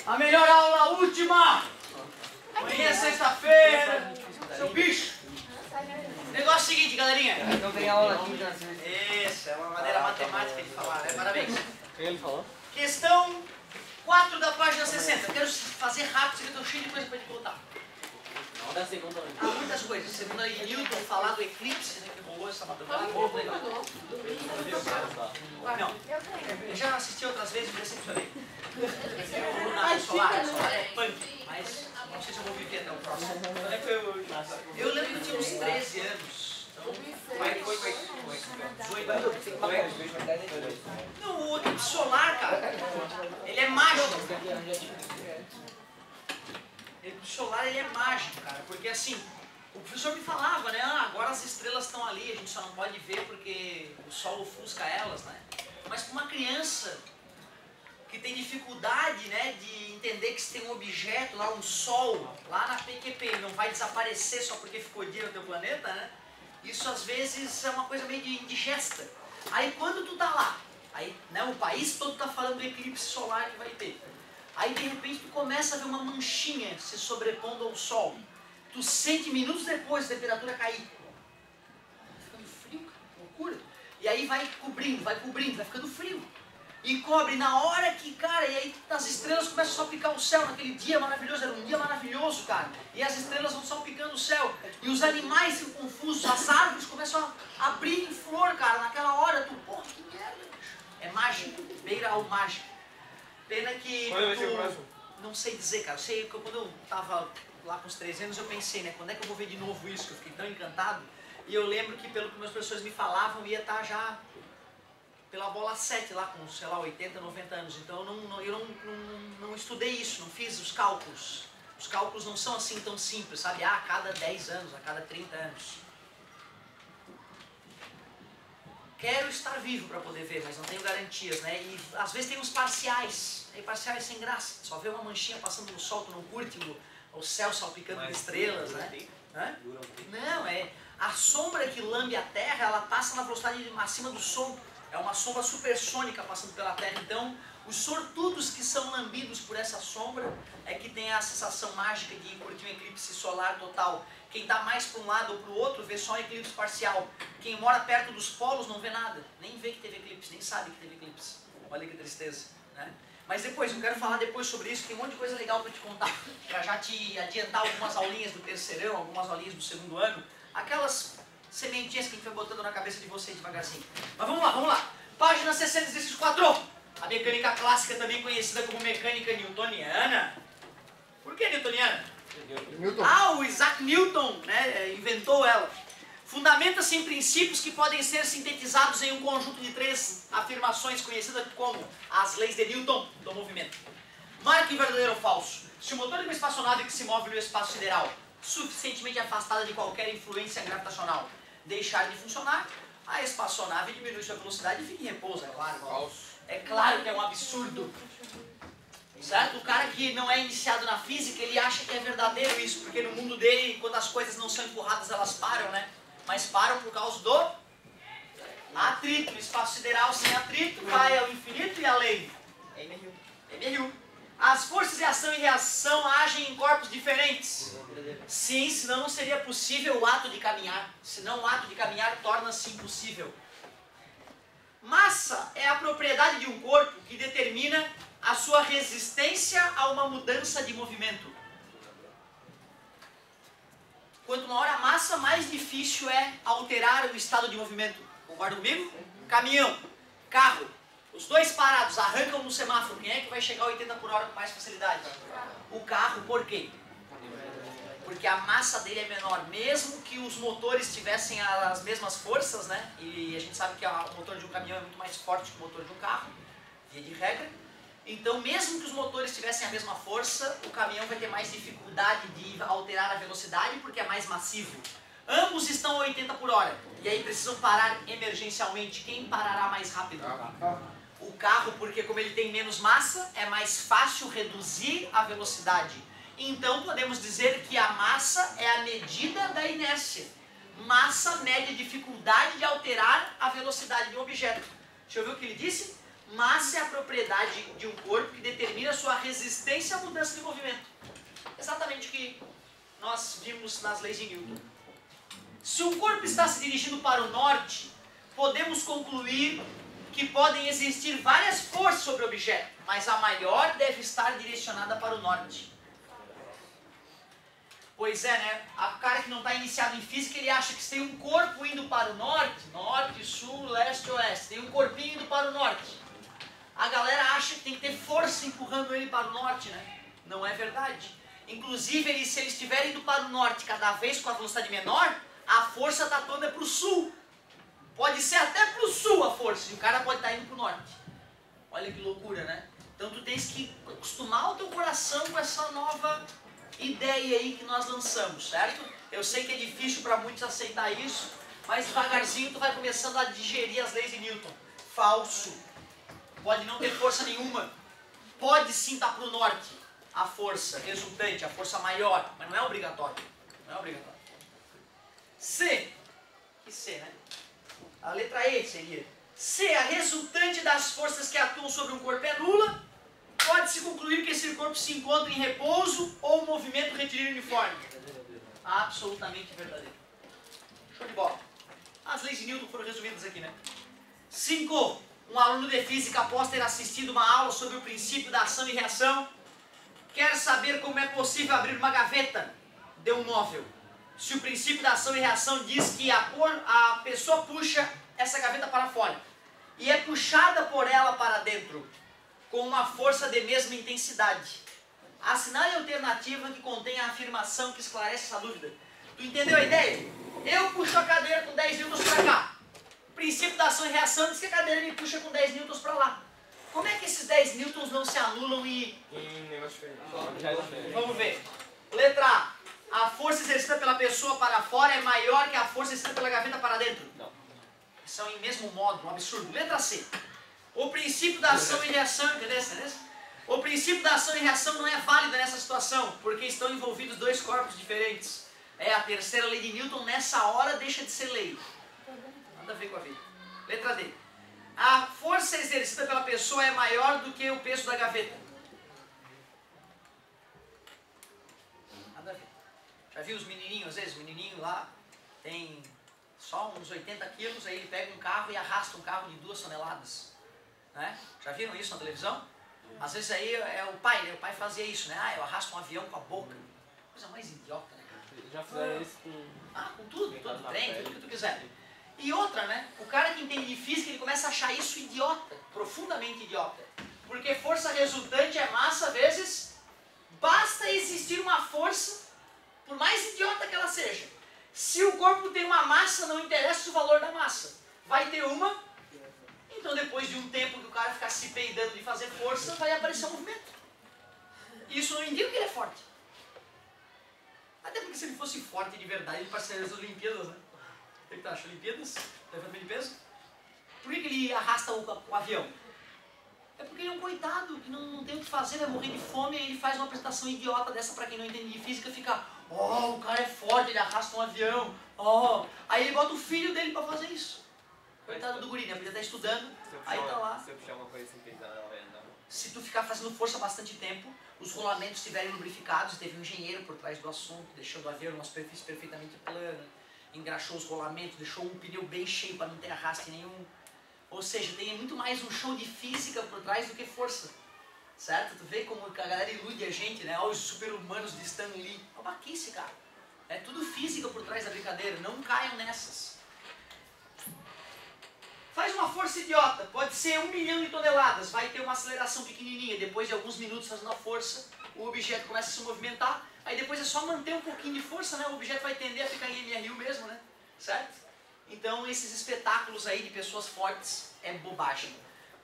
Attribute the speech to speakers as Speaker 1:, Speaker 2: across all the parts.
Speaker 1: A melhor aula, a última! Amanhã é sexta-feira. Seu bicho! Negócio é o seguinte, galerinha.
Speaker 2: Então tem aula aqui, né?
Speaker 1: Isso, é uma maneira matemática de falar, né? Parabéns.
Speaker 2: O que ele falou?
Speaker 1: Questão 4 da página 60. Eu quero fazer rápido, porque eu estou cheio de coisa para te contar.
Speaker 2: Não dá segunda.
Speaker 1: Há muitas coisas. Segundo aí Newton falar do eclipse, né, que rolou essa madrugada. Muito legal. Não, eu já assisti outras vezes e me decepcionei. O solar é punk, mas não sei se eu vou viver até o próximo. Eu lembro que eu tinha uns 13 anos. Então, no o eclipse solar, cara, ele é mágico. O eclipse solar, ele é mágico, cara, porque assim, o professor me falava, né, agora as estrelas estão ali, a gente só não pode ver porque o sol ofusca elas, né? Mas para uma criança que tem dificuldade, né, de entender que se tem um objeto lá, um sol, lá na PQP, não vai desaparecer só porque ficou dia no teu planeta, né? Isso às vezes é uma coisa meio indigesta. Aí quando tu tá lá, aí, né, o país todo tá falando do eclipse solar que vai ter. Aí de repente tu começa a ver uma manchinha se sobrepondo ao sol. Tu sente minutos depois a temperatura cair. Tá ficando frio, cara, loucura. E aí vai cobrindo, vai ficando frio. E cobre na hora que, cara, e aí as estrelas começam a salpicar o céu naquele dia maravilhoso, era um dia maravilhoso, cara. E as estrelas vão salpicando o céu. E os animais ficam confusos, as árvores começam a abrir em flor, cara, naquela hora. Tu, porra, que merda, bicho. É mágico, beira ao mágico. Pena que não sei dizer, cara. Eu sei que quando eu tava lá com os 13 anos, eu pensei, né, quando é que eu vou ver de novo isso? Que eu fiquei tão encantado. E eu lembro que, pelo que meus professores me falavam, ia estar já pela bola 7 lá, com, sei lá, 80, 90 anos. Então eu não estudei isso, não fiz os cálculos. Os cálculos não são assim tão simples, sabe? Ah, a cada 10 anos, a cada 30 anos. Quero estar vivo para poder ver, mas não tenho garantias, né? E às vezes tem uns parciais, aí parciais sem graça. Só vê uma manchinha passando no sol, tu não curte o céu salpicando de estrelas, né? Hã? Não, é a sombra que lambe a Terra, ela passa na velocidade acima do som. É uma sombra supersônica passando pela Terra. Então, os sortudos que são lambidos por essa sombra é que tem a sensação mágica de curtir um eclipse solar total. Quem está mais para um lado ou para o outro vê só um eclipse parcial. Quem mora perto dos polos não vê nada. Nem vê que teve eclipse, nem sabe que teve eclipse. Olha que tristeza, né? Mas depois, eu quero falar depois sobre isso, tem um monte de coisa legal para te contar. Para já te adiantar algumas aulinhas do terceirão, algumas aulinhas do segundo ano. Aquelas sementinhas que a gente foi botando na cabeça de vocês devagarzinho. Mas vamos lá. Página 60, exercício 4. A mecânica clássica, também conhecida como mecânica newtoniana. Por que newtoniana?
Speaker 2: Newton.
Speaker 1: Ah, o Isaac Newton, né, inventou ela. Fundamenta-se em princípios que podem ser sintetizados em um conjunto de 3 afirmações conhecidas como as leis de Newton do movimento. Marque verdadeiro ou falso. Se o motor de uma espaçonave que se move no espaço sideral, suficientemente afastada de qualquer influência gravitacional, deixar de funcionar, a espaçonave diminui sua velocidade e fica em repouso, é claro.
Speaker 2: Falso.
Speaker 1: É claro que é um absurdo. Certo? O cara que não é iniciado na física, ele acha que é verdadeiro isso, porque no mundo dele, quando as coisas não são empurradas, elas param, né? Mas param por causa do atrito. O espaço sideral sem atrito vai ao infinito e além. MRU. As forças de ação e reação agem em corpos diferentes. Sim, senão não seria possível o ato de caminhar. Senão o ato de caminhar torna-se impossível. Massa é a propriedade de um corpo que determina a sua resistência a uma mudança de movimento. Quanto maior a massa, mais difícil é alterar o estado de movimento. Concorda comigo? Caminhão, carro, os dois parados, arrancam no semáforo. Quem é que vai chegar a 80 por hora com mais facilidade? O carro, por quê? Porque a massa dele é menor, mesmo que os motores tivessem as mesmas forças, né? E a gente sabe que o motor de um caminhão é muito mais forte que o motor de um carro, via de regra. Então, mesmo que os motores tivessem a mesma força, o caminhão vai ter mais dificuldade de alterar a velocidade porque é mais massivo. Ambos estão a 80 por hora e aí precisam parar emergencialmente. Quem parará mais rápido? O carro, porque como ele tem menos massa, é mais fácil reduzir a velocidade. Então podemos dizer que a massa é a medida da inércia. Massa mede a dificuldade de alterar a velocidade de um objeto. Deixa eu ver o que ele disse. Massa é a propriedade de um corpo que determina sua resistência à mudança de movimento. Exatamente o que nós vimos nas leis de Newton. Se um corpo está se dirigindo para o norte, podemos concluir que podem existir várias forças sobre o objeto, mas a maior deve estar direcionada para o norte. Pois é, né? O cara que não está iniciado em física, ele acha que se tem um corpo indo para o norte, norte, sul, leste, oeste, tem um corpinho indo para o norte. A galera acha que tem que ter força empurrando ele para o norte, né? Não é verdade. Inclusive, se eles estiverem indo para o norte cada vez com a velocidade menor, a força está toda para o sul. Pode ser até para o sul a força, e o cara pode estar indo para o norte. Olha que loucura, né? Então tu tens que acostumar o teu coração com essa nova ideia aí que nós lançamos, certo? Eu sei que é difícil para muitos aceitar isso, mas devagarzinho tu vai começando a digerir as leis de Newton. Falso. Pode não ter força nenhuma. Pode sim estar para o norte a força resultante, a força maior, mas não é obrigatório. Não é obrigatório. C. Que C, né? A letra E seria. C. A resultante das forças que atuam sobre um corpo é nula. Pode-se concluir que esse corpo se encontra em repouso ou movimento retilíneo uniforme. Absolutamente verdadeiro. Show de bola. As leis de Newton foram resumidas aqui, né? 5. Um aluno de física, após ter assistido uma aula sobre o princípio da ação e reação, quer saber como é possível abrir uma gaveta de um móvel. Se o princípio da ação e reação diz que a pessoa puxa essa gaveta para fora e é puxada por ela para dentro com uma força de mesma intensidade. Assinale a alternativa que contém a afirmação que esclarece essa dúvida. Tu entendeu a ideia? Eu puxo a cadeira com 10 newtons para cá. O princípio da ação e reação diz que a cadeira me puxa com 10 newtons para lá. Como é que esses 10 newtons não se anulam e... Vamos ver. Letra A. A força exercida pela pessoa para fora é maior que a força exercida pela gaveta para dentro. Não. São em mesmo modo, um absurdo. Letra C. O princípio da ação e reação, entendeu? O princípio da ação e reação não é válido nessa situação, porque estão envolvidos dois corpos diferentes. É, a terceira lei de Newton, nessa hora, deixa de ser lei. Nada a ver com a vida. Letra D. A força exercida pela pessoa é maior do que o peso da gaveta. Nada a ver. Já viu os menininhos, às vezes, o menininho lá tem só uns 80 quilos, aí ele pega um carro e arrasta um carro de 2 toneladas. Né? Já viram isso na televisão? Às vezes aí é o pai, né? O pai fazia isso, né? Ah, eu arrasto um avião com a boca. Coisa mais idiota, né, cara?
Speaker 2: Já fizeram isso com...
Speaker 1: Ah, com tudo, todo trem, tudo que tu quiser. E outra, né? O cara que entende de física, ele começa a achar isso idiota, profundamente idiota. Porque força resultante é massa vezes... Basta existir uma força, por mais idiota que ela seja. Se o corpo tem uma massa, não interessa o valor da massa. Vai ter uma... Então depois de um tempo que o cara ficar se peidando de fazer força, vai aparecer um movimento. Isso não indica que ele é forte. Até porque se ele fosse forte de verdade, ele participaria das Olimpíadas, né? O que tu acha? Olimpíadas? Levantamento de peso? Por que ele arrasta o avião? É porque ele é um coitado, que não tem o que fazer, vai morrer de fome, e ele faz uma apresentação idiota dessa pra quem não entende de física, fica, oh, o cara é forte, ele arrasta um avião, oh. Aí ele bota o filho dele pra fazer isso. Coitado do guri, né? Podia estar estudando, aí tá lá.
Speaker 2: Se eu puxar uma coisa sem pensar, ela vai andar.
Speaker 1: Se tu ficar fazendo força bastante tempo, os rolamentos estiverem lubrificados, teve um engenheiro por trás do assunto, deixando o avião numa superfície perfeitamente plana, engraxou os rolamentos, deixou um pneu bem cheio para não ter arraste nenhum. Ou seja, tem muito mais um show de física por trás do que força. Certo? Tu vê como a galera ilude a gente, né? Olha os super-humanos de Stan Lee. É uma baquice, cara. É tudo física por trás da brincadeira, não caiam nessas. Faz uma força idiota, pode ser 1 milhão de toneladas, vai ter uma aceleração pequenininha, depois de alguns minutos fazendo a força, o objeto começa a se movimentar, aí depois é só manter um pouquinho de força, né? O objeto vai tender a ficar em MRU mesmo, né? Certo? Então esses espetáculos aí de pessoas fortes é bobagem.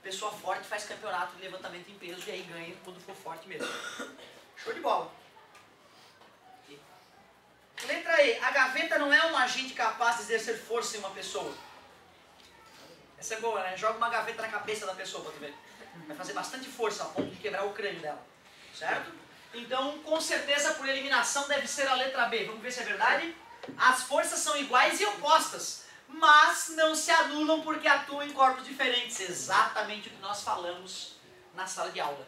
Speaker 1: Pessoa forte faz campeonato de levantamento em peso e aí ganha quando for forte mesmo. Show de bola. Letra E. A gaveta não é um agente capaz de exercer força em uma pessoa. Essa é boa, né? Joga uma gaveta na cabeça da pessoa pra tu ver. Vai fazer bastante força a ponto de quebrar o crânio dela. Certo? Então, com certeza, por eliminação, deve ser a letra B. Vamos ver se é verdade? As forças são iguais e opostas, mas não se anulam porque atuam em corpos diferentes. Exatamente o que nós falamos na sala de aula.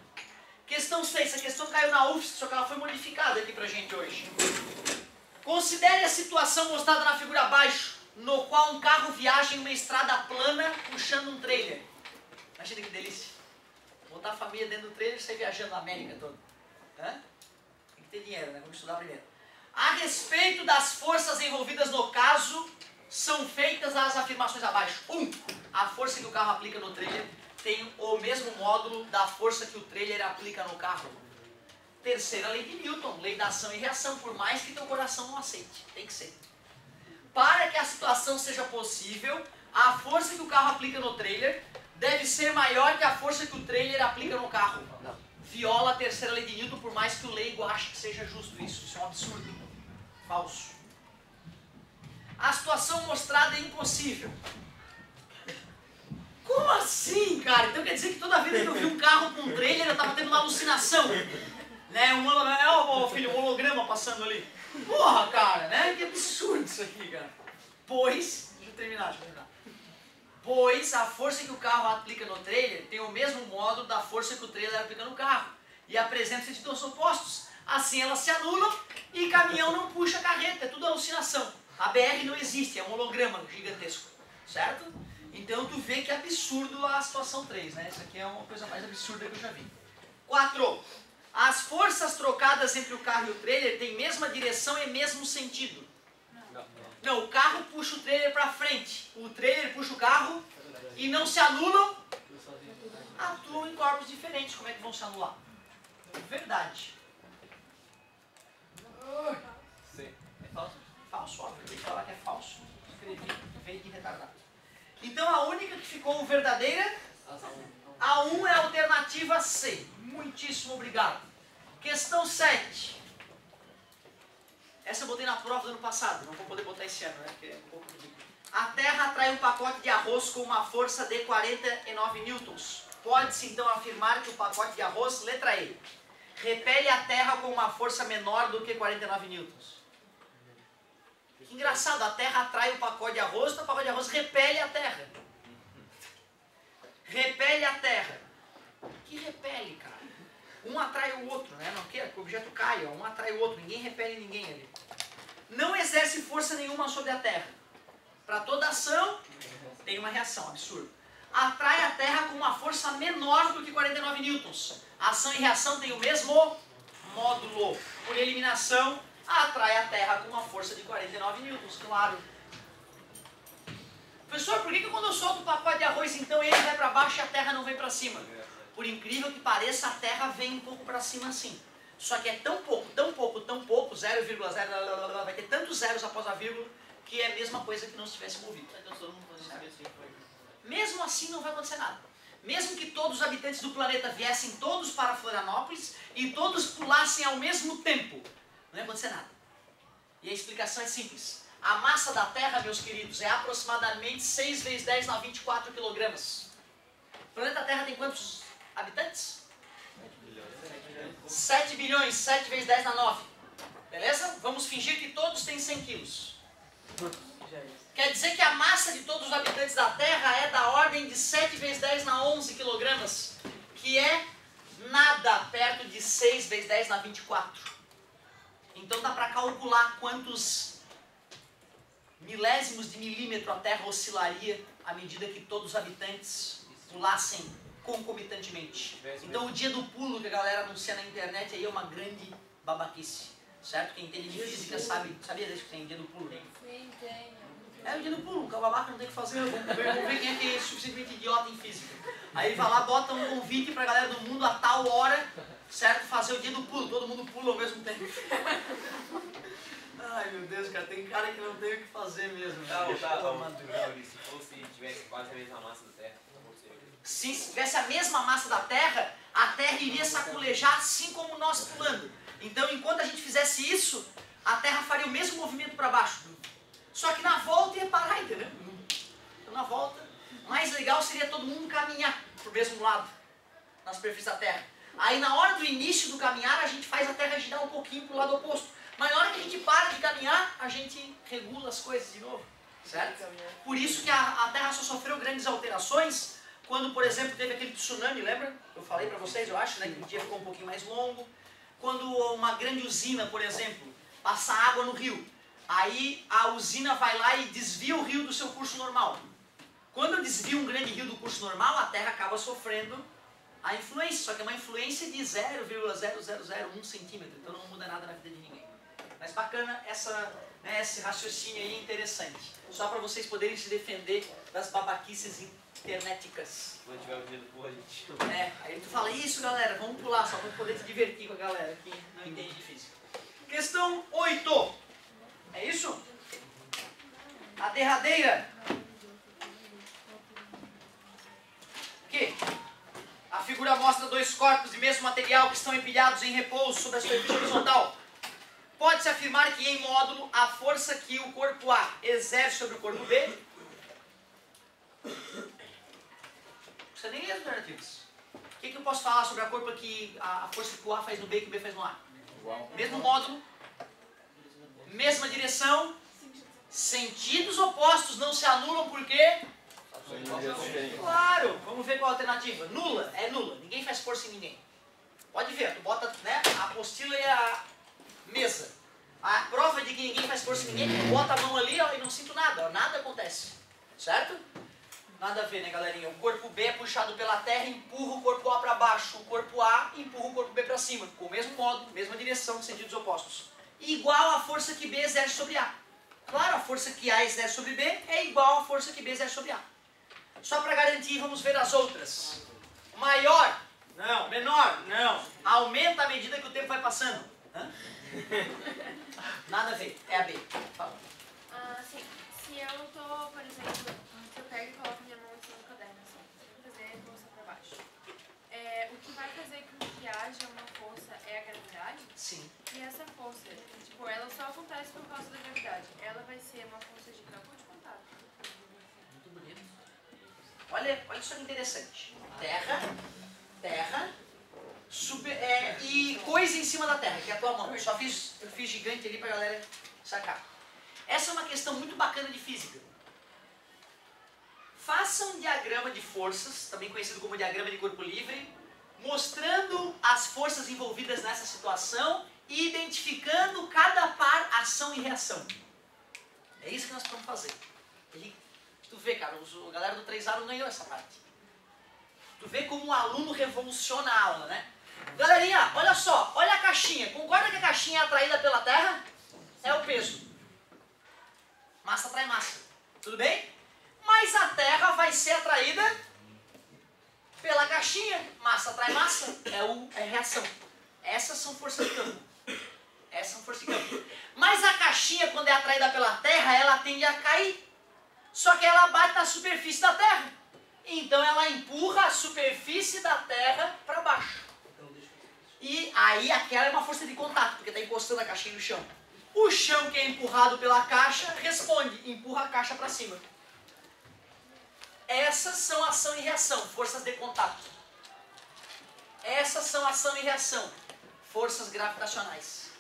Speaker 1: Questão 6. Essa questão caiu na UFSC, só que ela foi modificada aqui pra gente hoje. Considere a situação mostrada na figura abaixo, no qual um carro viaja em uma estrada plana puxando um trailer. Imagina que delícia. Botar a família dentro do trailer e sair viajando na América toda. Tem que ter dinheiro, né? Vamos estudar primeiro. A respeito das forças envolvidas no caso, são feitas as afirmações abaixo. 1. A força que o carro aplica no trailer tem o mesmo módulo da força que o trailer aplica no carro. Terceira lei de Newton, lei da ação e reação, por mais que teu coração não aceite. Tem que ser. Para que a situação seja possível, a força que o carro aplica no trailer deve ser maior que a força que o trailer aplica no carro. Viola a terceira lei de Newton, por mais que o leigo ache que seja justo isso. Isso é um absurdo. Falso. A situação mostrada é impossível. Como assim, cara? Então quer dizer que toda vez que eu vi um carro com um trailer, eu estava tendo uma alucinação. Né? Filho, um holograma passando ali. Porra, cara, né? Que absurdo isso aqui, cara. Pois, deixa eu terminar. Pois a força que o carro aplica no trailer tem o mesmo módulo da força que o trailer aplica no carro. E apresenta-se de dois opostos. Assim elas se anulam e caminhão não puxa carreta, é tudo alucinação. A BR não existe, é um holograma gigantesco, certo? Então tu vê que é absurdo a situação 3, né? Isso aqui é uma coisa mais absurda que eu já vi. 4. As forças trocadas entre o carro e o trailer têm mesma direção e mesmo sentido. Não, o carro puxa o trailer para frente, o trailer puxa o carro e não se anulam, atuam em corpos diferentes. Como é que vão se anular? Verdade.
Speaker 2: Sim. É falso?
Speaker 1: Falso, óbvio. Tem que falar que é falso. Escrevi, veio de retardado. Então a única que ficou verdadeira, a 1 é a alternativa C. Muitíssimo obrigado. Questão 7. Essa eu botei na prova do ano passado, não vou poder botar esse ano, né? Porque é um pouco ridículo. A Terra atrai um pacote de arroz com uma força de 49 newtons. Pode-se então afirmar que o pacote de arroz, letra E, repele a Terra com uma força menor do que 49 newtons. Que engraçado, a Terra atrai o pacote de arroz, então o pacote de arroz repele a Terra. Repele a Terra. Que repele, cara? Um atrai o outro, né? Não quer que o objeto caia, um atrai o outro, ninguém repele ninguém ali. Não exerce força nenhuma sobre a Terra. Para toda ação, tem uma reação, absurdo. Atrai a Terra com uma força menor do que 49 newtons. Ação e reação têm o mesmo módulo. Por eliminação, atrai a Terra com uma força de 49 newtons, claro. Professor, por que quando eu solto o pacote de arroz, então ele vai para baixo e a Terra não vem para cima? Por incrível que pareça, a Terra vem um pouco para cima assim. Só que é tão pouco, 0,0, vai ter tantos zeros após a vírgula, que é a mesma coisa que não se tivesse movido. Mesmo assim não vai acontecer nada. Mesmo que todos os habitantes do planeta viessem todos para Florianópolis e todos pulassem ao mesmo tempo, não ia acontecer nada. E a explicação é simples. A massa da Terra, meus queridos, é aproximadamente 6 vezes 10 na 24 quilogramas. O planeta Terra tem quantos habitantes? 7 bilhões, 7 vezes 10 na 9. Beleza? Vamos fingir que todos têm 100 quilos. Quer dizer que a massa de todos os habitantes da Terra é da ordem de 7 vezes 10 na 11 quilogramas, que é nada perto de 6 vezes 10 na 24. Então dá para calcular quantos milésimos de milímetro a Terra oscilaria à medida que todos os habitantes pulassem concomitantemente. Então o dia do pulo que a galera anuncia na internet aí é uma grande babaquice, certo? Quem entende de física sabia desse que tem dia do pulo?
Speaker 3: Sim, tem.
Speaker 1: É o dia do pulo, o babaca não tem o que fazer, vamos ver quem é que é suficientemente idiota em física. Aí ele vai lá, bota um convite pra galera do mundo a tal hora, certo? Fazer o dia do pulo, todo mundo pula ao mesmo tempo. Ai meu Deus, cara, tem cara que não tem o que fazer mesmo.
Speaker 2: Se fosse, tivesse quase a mesma massa da Terra.
Speaker 1: Se tivesse a mesma massa da Terra, a Terra iria saculejar assim como nós pulando. Então, enquanto a gente fizesse isso, a Terra faria o mesmo movimento para baixo. Só que na volta ia parar, entendeu? Então, na volta, mais legal seria todo mundo caminhar pro mesmo lado, na superfície da Terra. Aí, na hora do início do caminhar, a gente faz a Terra girar um pouquinho pro lado oposto. Mas na hora que a gente para de caminhar, a gente regula as coisas de novo. certo? Por isso que a Terra só sofreu grandes alterações quando, por exemplo, teve aquele tsunami, lembra? Eu falei para vocês, eu acho, né, que o dia ficou um pouquinho mais longo. Quando uma grande usina, por exemplo, passa água no rio, aí a usina vai lá e desvia o rio do seu curso normal. Quando desvia um grande rio do curso normal, a Terra acaba sofrendo a influência, só que é uma influência de 0,0001 centímetro, então não muda nada na vida de ninguém. Mas bacana esse raciocínio aí, interessante. Só para vocês poderem se defender das babaquices internéticas.
Speaker 2: Se não tiver o dedo por gente.
Speaker 1: Aí tu fala, isso galera, vamos pular, só para poder se divertir com a galera que não entende de física. Questão 8. É isso? A derradeira. Que? A figura mostra dois corpos de mesmo material que estão empilhados em repouso sobre a superfície horizontal. Pode-se afirmar que, em módulo, a força que o corpo A exerce sobre o corpo B... Não precisa nem ler as alternativas. O que eu posso falar sobre a força que o A faz no B e que o B faz no A?
Speaker 2: Igual.
Speaker 1: Mesmo módulo, mesma direção, sentidos opostos não se anulam por quê? Claro, vamos ver qual a alternativa. Nula, é nula. Ninguém faz força em ninguém. Pode ver, tu bota a apostila e a mesa. A prova de que ninguém faz força em ninguém, tu bota a mão ali ó, e não sinto nada, ó, nada acontece. Certo? Nada a ver, né, galerinha? O corpo B é puxado pela terra e empurra o corpo A para baixo. O corpo A empurra o corpo B para cima. Com o mesmo modo, mesma direção, sentidos opostos. Igual a força que B exerce sobre A. Claro, a força que A exerce sobre B é igual à força que B exerce sobre A. Só para garantir, vamos ver as outras. Maior? Não. Menor? Não. Aumenta à medida que o tempo vai passando. Hã? Nada a ver. É a B. Fala.
Speaker 3: Sim. Se eu tô, por exemplo, se eu pego e coloco minha mão em cima do caderno, assim, vou fazer força para baixo. O que vai fazer com que haja uma força é a gravidade?
Speaker 1: Sim.
Speaker 3: E essa força, tipo, ela só acontece por causa da gravidade. Ela vai ser uma força de campo ou de contato?
Speaker 1: Muito bonito. Olha só que interessante. Terra, e coisa em cima da terra, que é a tua mão. Eu fiz gigante ali pra galera sacar. Essa é uma questão muito bacana de física. Faça um diagrama de forças, também conhecido como diagrama de corpo livre, mostrando as forças envolvidas nessa situação e identificando cada par, ação e reação. É isso que nós vamos fazer. Tu vê, cara, a galera do 3A não ganhou essa parte. Tu vê como o aluno revoluciona a aula, né? Galerinha, olha só, olha a caixinha. Concorda que a caixinha é atraída pela Terra? É o peso. Massa atrai massa. Tudo bem? Mas a Terra vai ser atraída pela caixinha. Massa atrai massa. É reação. Essas são forças de campo. Essas são forças de campo. Mas a caixinha, quando é atraída pela Terra, ela tende a cair. Só que ela bate na superfície da Terra. Então ela empurra a superfície da Terra para baixo. E aí aquela é uma força de contato, porque está encostando a caixinha no chão. O chão que é empurrado pela caixa responde, empurra a caixa para cima. Essas são ação e reação, forças de contato. Essas são ação e reação, forças gravitacionais.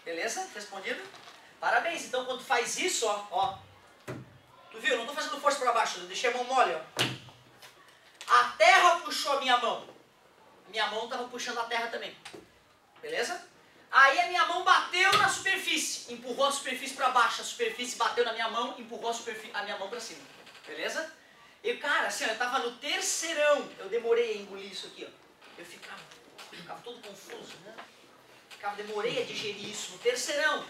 Speaker 1: Beleza? Respondido? Parabéns. Então quando faz isso, ó. Tu viu? Eu não estou fazendo força para baixo, eu deixei a mão mole, ó. A terra puxou a minha mão. Minha mão estava puxando a terra também. Beleza? Aí a minha mão bateu na superfície, empurrou a superfície para baixo, a superfície bateu na minha mão, empurrou a minha mão para cima. Beleza? E cara, assim, eu estava no terceirão, eu demorei a engolir isso aqui, ó. Eu ficava todo confuso, né? Demorei a digerir isso no terceirão.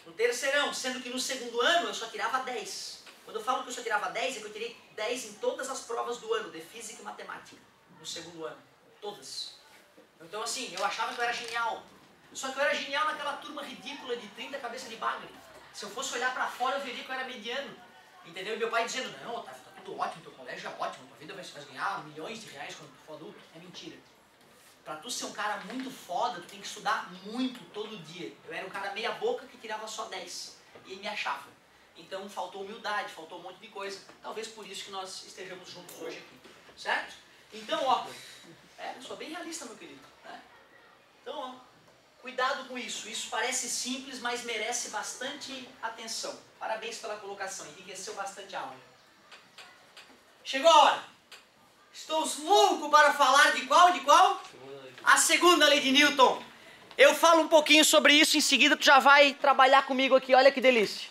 Speaker 1: No terceirão, sendo que no segundo ano eu só tirava 10. Quando eu falo que eu só tirava 10, é que eu tirei 10 em todas as provas do ano, de física e matemática, no segundo ano. Todas. Então assim, eu achava que eu era genial. Só que eu era genial naquela turma ridícula de 30 cabeça de bagre. Se eu fosse olhar pra fora, eu veria que eu era mediano. Entendeu? E meu pai dizendo, não, Otávio, tá tudo ótimo, teu colégio é ótimo, tua vida vai ganhar milhões de reais quando tu for adulto. É mentira. Pra tu ser um cara muito foda, tu tem que estudar muito todo dia. Eu era um cara meia boca que tirava só 10. E me achava. Então faltou humildade, faltou um monte de coisa. Talvez por isso que nós estejamos juntos hoje aqui. Certo? Então, ó, eu sou bem realista, meu querido. Né? Então, ó, Cuidado com isso. Isso parece simples, mas merece bastante atenção. Parabéns pela colocação. Enriqueceu bastante a aula. Chegou a hora. Estou louco para falar de qual? De qual? A segunda lei de Newton. Eu falo um pouquinho sobre isso, em seguida tu já vai trabalhar comigo aqui. Olha que delícia.